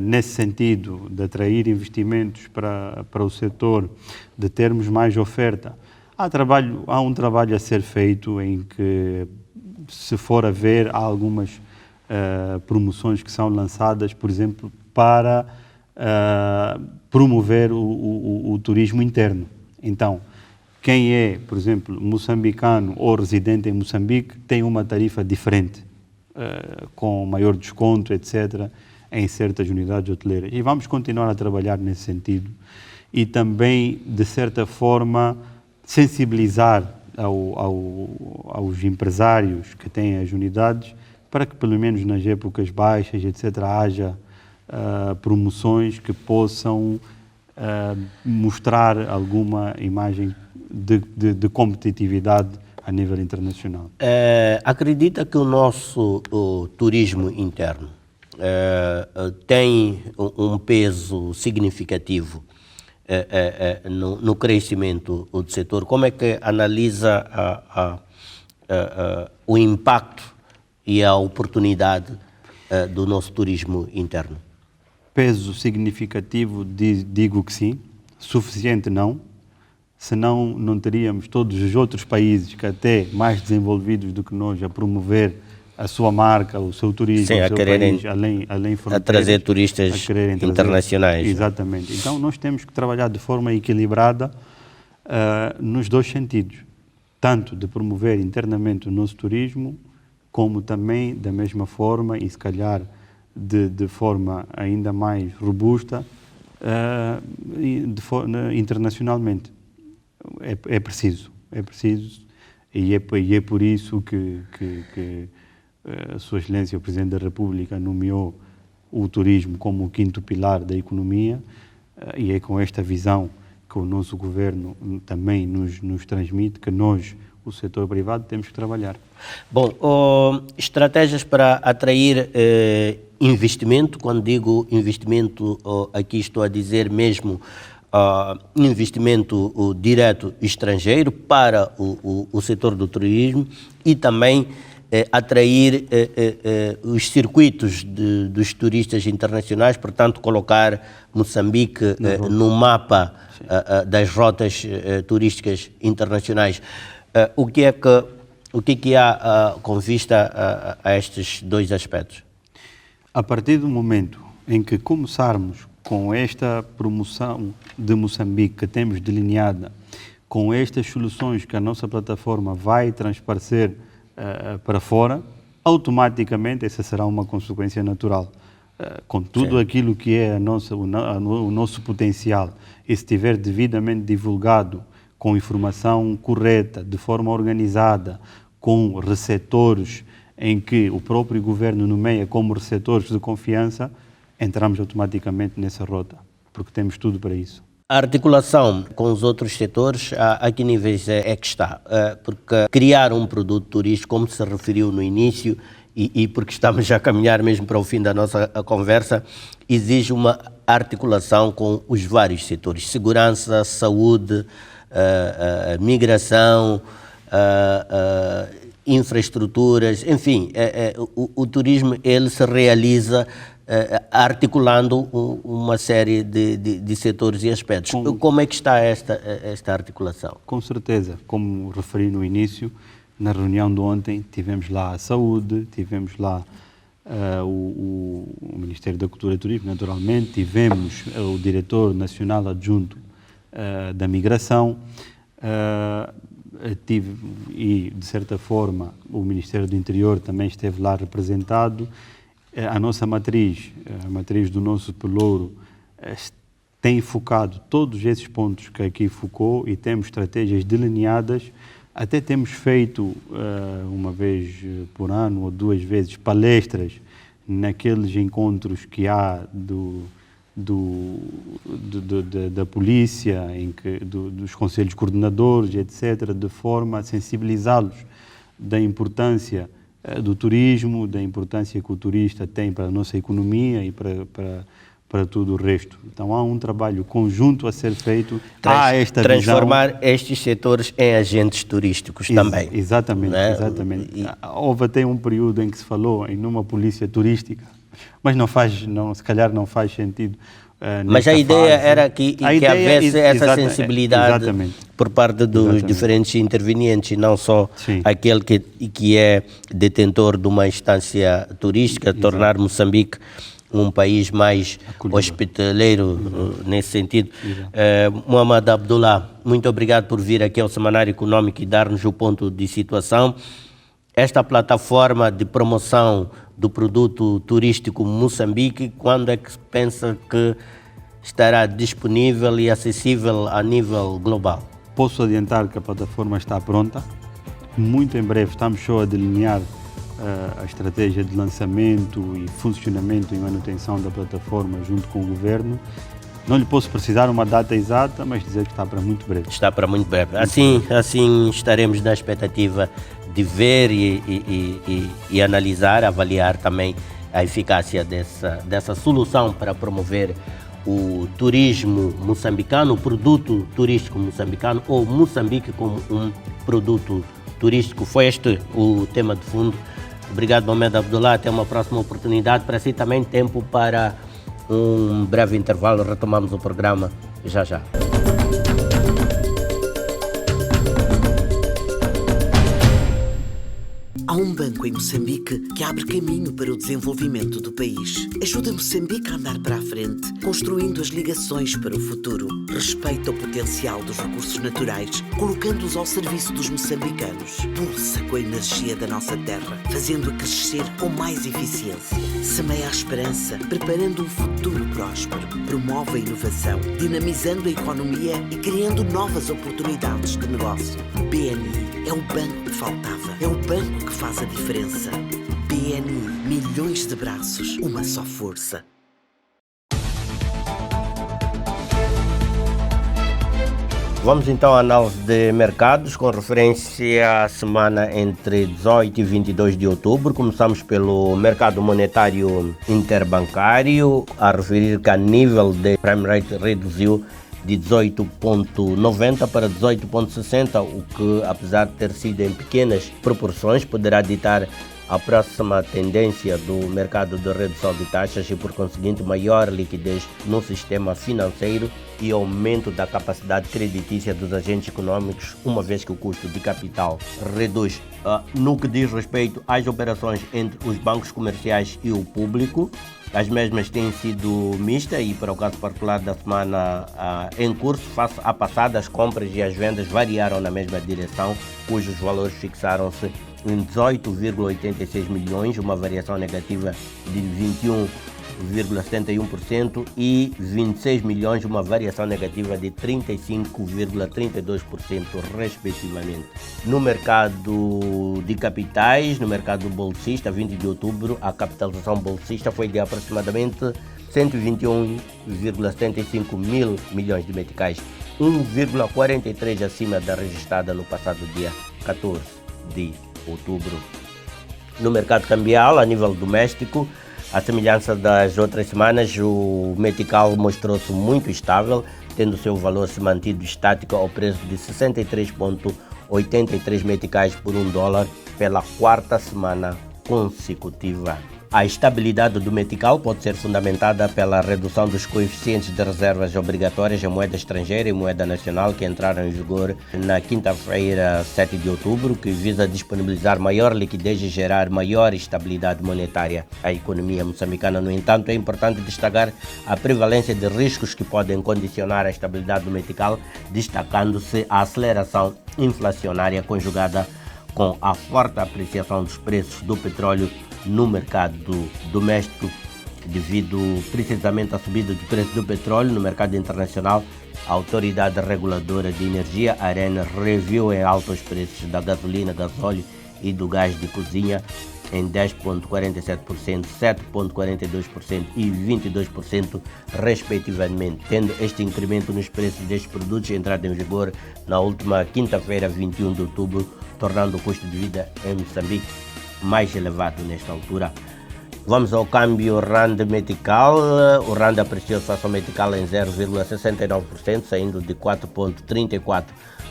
nesse sentido de atrair investimentos para o setor, de termos mais oferta, há um trabalho a ser feito em que, se for a ver, há algumas promoções que são lançadas, por exemplo, para promover o turismo interno. Então, quem é, por exemplo, moçambicano ou residente em Moçambique tem uma tarifa diferente, com maior desconto, etc., em certas unidades hoteleiras. E vamos continuar a trabalhar nesse sentido e também, de certa forma, sensibilizar aos empresários que têm as unidades para que, pelo menos nas épocas baixas, etc., haja promoções que possam mostrar alguma imagem de competitividade a nível internacional. Acredita que o nosso turismo interno tem um peso significativo no crescimento do setor? Como é que analisa o impacto e a oportunidade do nosso turismo interno? Peso significativo, digo que sim. Suficiente não. Senão não teríamos todos os outros países que até mais desenvolvidos do que nós a promover a sua marca, o seu turismo, sim, o seu país, além fronteiras, a trazer turistas internacionais. Exatamente. Então nós temos que trabalhar de forma equilibrada nos dois sentidos. Tanto de promover internamente o nosso turismo, como também da mesma forma e se calhar de forma ainda mais robusta internacionalmente. É preciso e é por isso que a Sua Excelência, o Presidente da República, nomeou o turismo como o quinto pilar da economia, e é com esta visão que o nosso governo também nos transmite, que nós, o setor privado, temos que trabalhar. Bom, estratégias para atrair investimento. Quando digo investimento, aqui estou a dizer mesmo investimento direto estrangeiro para o setor do turismo, e também atrair os circuitos dos turistas internacionais, portanto colocar Moçambique no mapa das rotas turísticas internacionais. O que há com vista a estes dois aspectos? A partir do momento em que começarmos com esta promoção de Moçambique que temos delineada, com estas soluções que a nossa plataforma vai transparecer para fora, automaticamente essa será uma consequência natural. Com tudo aquilo que é o nosso potencial, e se estiver devidamente divulgado, com informação correta, de forma organizada, com receptores em que o próprio governo nomeia como receptores de confiança, entramos automaticamente nessa rota, porque temos tudo para isso. A articulação com os outros setores, a que níveis é que está? Porque criar um produto turístico, como se referiu no início, e porque estamos já a caminhar mesmo para o fim da nossa conversa, exige uma articulação com os vários setores: segurança, saúde, migração, infraestruturas, enfim, o turismo ele se realiza articulando uma série de setores e aspectos. Como é que está esta articulação? Com certeza, como referi no início, na reunião de ontem tivemos lá a saúde, tivemos lá o Ministério da Cultura e Turismo, naturalmente, tivemos o Diretor Nacional Adjunto da Migração, e, de certa forma, o Ministério do Interior também esteve lá representado. A nossa matriz, a matriz do nosso pelouro, tem focado todos esses pontos que aqui focou, e temos estratégias delineadas. Até temos feito, uma vez por ano ou duas vezes, palestras naqueles encontros que há da polícia, dos conselhos coordenadores, etc., de forma a sensibilizá-los da importância do turismo, da importância que o turista tem para a nossa economia e para tudo o resto. Então há um trabalho conjunto a ser feito. Há esta transformar estes setores em agentes turísticos também. Exatamente, exatamente. Houve até um período em que se falou em uma polícia turística, mas se calhar não faz sentido. Mas a ideia era que houvesse essa sensibilidade por parte dos diferentes intervenientes, e não só aquele que é detentor de uma instância turística, tornar Moçambique um país mais hospitaleiro nesse sentido. Mohamed Abdullah, muito obrigado por vir aqui ao Semanário Econômico e dar-nos o ponto de situação. Esta plataforma de promoção do produto turístico Moçambique, quando é que se pensa que estará disponível e acessível a nível global? Posso adiantar que a plataforma está pronta. Muito em breve estamos só a delinear a estratégia de lançamento e funcionamento e manutenção da plataforma junto com o Governo, Não lhe posso precisar uma data exata, mas dizer que está para muito breve. Está para muito breve. Assim estaremos na expectativa de ver e analisar, avaliar também a eficácia dessa solução para promover o turismo moçambicano, o produto turístico moçambicano, ou Moçambique como um produto turístico. Foi este o tema de fundo. Obrigado, Mohamed Abdullah. Até uma próxima oportunidade. Para si também tempo para um breve intervalo. Retomamos o programa já. Há um banco em Moçambique que abre caminho para o desenvolvimento do país. Ajuda Moçambique a andar para a frente, construindo as ligações para o futuro. Respeita o potencial dos recursos naturais, colocando-os ao serviço dos moçambicanos. Pulsa com a energia da nossa terra, fazendo-a crescer com mais eficiência. Semeia a esperança, preparando um futuro próspero. Promove a inovação, dinamizando a economia e criando novas oportunidades de negócio. BNI é o banco que faltava. É o banco que faz a diferença. BNI, milhões de braços, uma só força. Vamos então à análise de mercados com referência à semana entre 18 e 22 de outubro. Começamos pelo mercado monetário interbancário, a referir que a nível de prime rate reduziu de 18,90 para 18,60, o que, apesar de ter sido em pequenas proporções, poderá ditar a próxima tendência do mercado de redução de taxas e, por conseguinte, maior liquidez no sistema financeiro e aumento da capacidade creditícia dos agentes econômicos, uma vez que o custo de capital reduz. No que diz respeito às operações entre os bancos comerciais e o público, as mesmas têm sido mistas e, para o caso particular da semana em curso, face à passada, as compras e as vendas variaram na mesma direção, cujos valores fixaram-se em 18,86 milhões, uma variação negativa de 21,71%, e 26 milhões, uma variação negativa de 35,32%, respectivamente. No mercado de capitais, no mercado bolsista, 20 de outubro, a capitalização bolsista foi de aproximadamente 121,75 mil milhões de meticais, 1,43 acima da registrada no passado dia 14 de outubro. No mercado cambial, a nível doméstico, à semelhança das outras semanas, o metical mostrou-se muito estável, tendo seu valor se mantido estático ao preço de 63,83 meticais por $1 pela quarta semana consecutiva. A estabilidade do metical pode ser fundamentada pela redução dos coeficientes de reservas obrigatórias em moeda estrangeira e moeda nacional que entraram em vigor na quinta-feira, 7 de outubro, que visa disponibilizar maior liquidez e gerar maior estabilidade monetária à economia moçambicana. No entanto, é importante destacar a prevalência de riscos que podem condicionar a estabilidade do metical, destacando-se a aceleração inflacionária conjugada com a forte apreciação dos preços do petróleo no mercado doméstico. Devido precisamente à subida do preço do petróleo no mercado internacional, a Autoridade Reguladora de Energia, AREN, reviu em alta os preços da gasolina, gasóleo e do gás de cozinha em 10,47%, 7,42% e 22%, respectivamente, tendo este incremento nos preços destes produtos entrado em vigor na última quinta-feira, 21 de outubro, tornando o custo de vida em Moçambique mais elevado nesta altura. Vamos ao câmbio rand-metical. O rand apreciou-se face ao metical em 0,69%, saindo de 4,34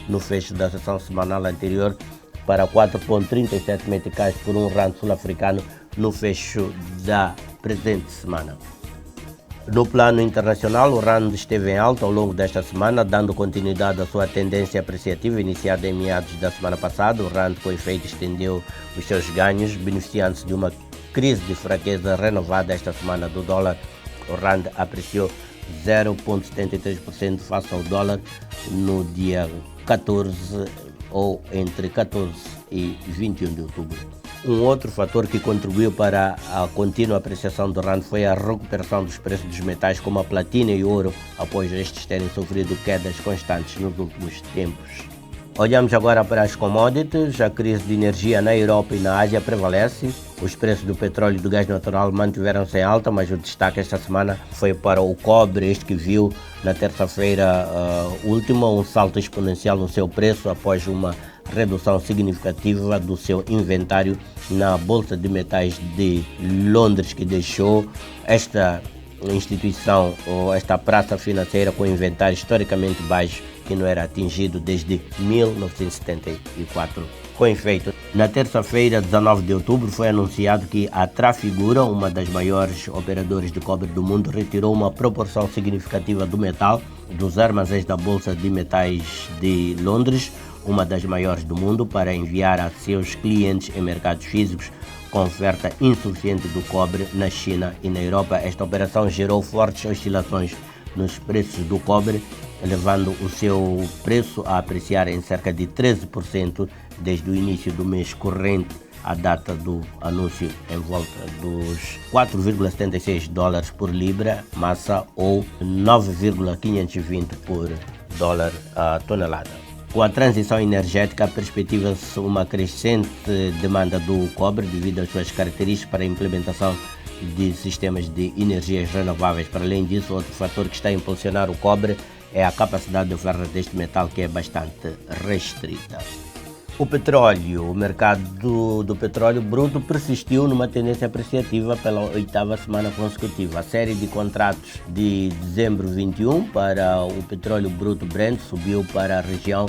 no fecho da sessão semanal anterior para 4,37 meticais por R$1 sul-africano no fecho da presente semana. No plano internacional, o rand esteve em alta ao longo desta semana, dando continuidade à sua tendência apreciativa iniciada em meados da semana passada. O rand, com efeito, estendeu os seus ganhos, beneficiando-se de uma crise de fraqueza renovada esta semana do dólar. O rand apreciou 0,73% face ao dólar no dia 14 ou entre 14 e 21 de outubro. Um outro fator que contribuiu para a contínua apreciação do rand foi a recuperação dos preços dos metais como a platina e o ouro, após estes terem sofrido quedas constantes nos últimos tempos. Olhamos agora para as commodities. A crise de energia na Europa e na Ásia prevalece. Os preços do petróleo e do gás natural mantiveram-se em alta, mas o destaque esta semana foi para o cobre, este que viu na terça-feira última um salto exponencial no seu preço após uma redução significativa do seu inventário na Bolsa de Metais de Londres, que deixou esta instituição ou esta praça financeira com inventário historicamente baixo que não era atingido desde 1974. Com efeito, na terça-feira, 19 de outubro, foi anunciado que a Trafigura, uma das maiores operadoras de cobre do mundo, retirou uma proporção significativa do metal dos armazéns da Bolsa de Metais de Londres, uma das maiores do mundo, para enviar a seus clientes em mercados físicos com oferta insuficiente do cobre na China e na Europa. Esta operação gerou fortes oscilações nos preços do cobre, levando o seu preço a apreciar em cerca de 13% desde o início do mês corrente, a data do anúncio, em volta dos 4,76 dólares por libra massa ou 9,520 por dólar a tonelada. Com a transição energética, perspectiva-se uma crescente demanda do cobre devido às suas características para a implementação de sistemas de energias renováveis. Para além disso, outro fator que está a impulsionar o cobre é a capacidade de oferta deste metal, que é bastante restrita. O petróleo, o mercado do petróleo bruto persistiu numa tendência apreciativa pela 8ª semana consecutiva. A série de contratos de dezembro 21 para o petróleo bruto Brent subiu para a região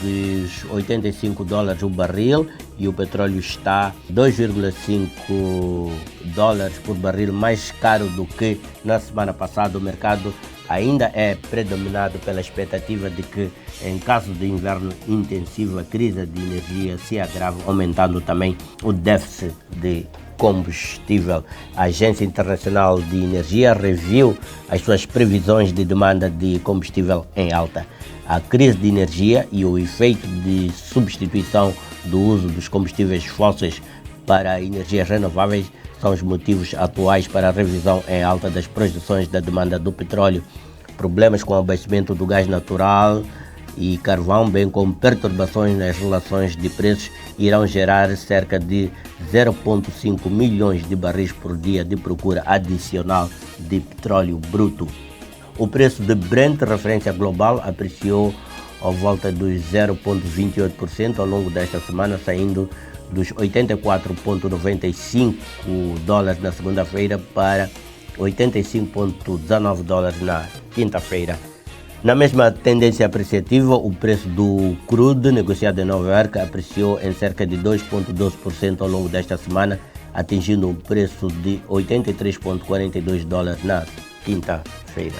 dos 85 dólares o barril e o petróleo está 2,5 dólares por barril mais caro do que na semana passada. O mercado ainda é predominado pela expectativa de que, em caso de inverno intensivo, a crise de energia se agrave, aumentando também o déficit de combustível. A Agência Internacional de Energia reviu as suas previsões de demanda de combustível em alta. A crise de energia e o efeito de substituição do uso dos combustíveis fósseis para energias renováveis são os motivos atuais para a revisão em alta das projeções da demanda do petróleo. Problemas com o abastecimento do gás natural e carvão, bem como perturbações nas relações de preços, irão gerar cerca de 0,5 milhões de barris por dia de procura adicional de petróleo bruto. O preço de Brent, referência global, apreciou à volta dos 0,28% ao longo desta semana, saindo dos 84,95 dólares na segunda-feira para 85,19 dólares na quinta-feira. Na mesma tendência apreciativa, o preço do crudo negociado em Nova Iorque apreciou em cerca de 2,12% ao longo desta semana, atingindo um preço de 83,42 dólares na quinta-feira.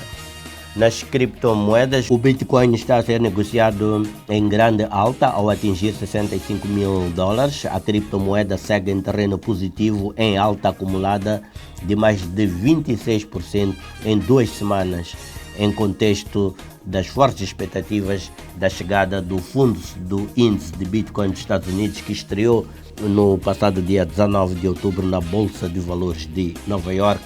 Nas criptomoedas, o Bitcoin está a ser negociado em grande alta ao atingir 65 mil dólares. A criptomoeda segue em terreno positivo em alta acumulada de mais de 26% em 2 semanas, em contexto das fortes expectativas da chegada do fundo do índice de Bitcoin dos Estados Unidos, que estreou no passado dia 19 de outubro na Bolsa de Valores de Nova York.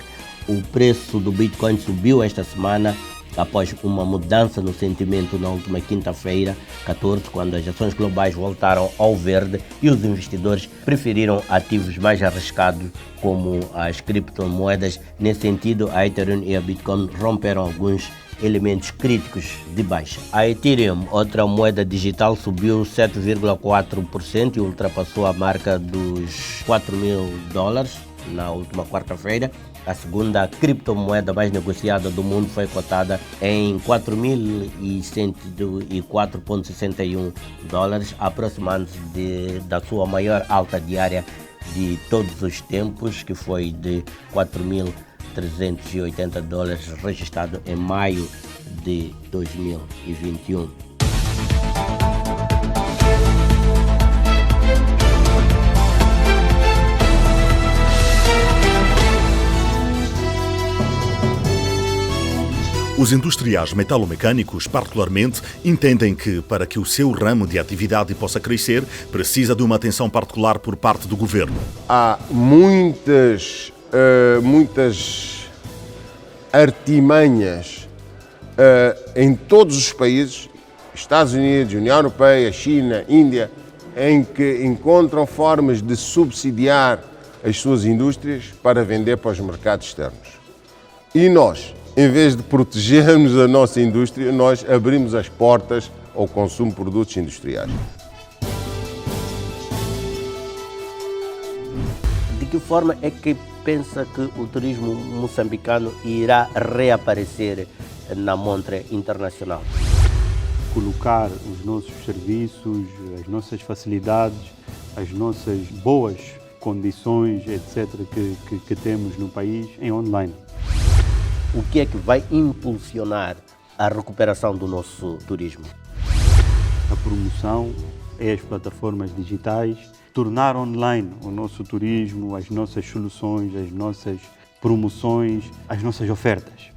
O preço do Bitcoin subiu esta semana após uma mudança no sentimento na última quinta-feira, 14, quando as ações globais voltaram ao verde e os investidores preferiram ativos mais arriscados como as criptomoedas. Nesse sentido, a Ethereum e a Bitcoin romperam alguns elementos críticos de baixa. A Ethereum, outra moeda digital, subiu 7,4% e ultrapassou a marca dos 4 mil dólares na última quarta-feira. A segunda criptomoeda mais negociada do mundo foi cotada em 4.104,61 dólares, aproximando-se da sua maior alta diária de todos os tempos, que foi de 4.380 dólares, registrado em maio de 2021. Os industriais metalomecânicos, particularmente, entendem que, para que o seu ramo de atividade possa crescer, precisa de uma atenção particular por parte do governo. Há muitas artimanhas em todos os países Estados Unidos, União Europeia, China, Índia, em que encontram formas de subsidiar as suas indústrias para vender para os mercados externos. E nós, em vez de protegermos a nossa indústria, nós abrimos as portas ao consumo de produtos industriais. De que forma é que pensa que o turismo moçambicano irá reaparecer na montra internacional? Colocar os nossos serviços, as nossas facilidades, as nossas boas condições, etc., que temos no país em online. O que é que vai impulsionar a recuperação do nosso turismo? A promoção é as plataformas digitais, tornar online o nosso turismo, as nossas soluções, as nossas promoções, as nossas ofertas.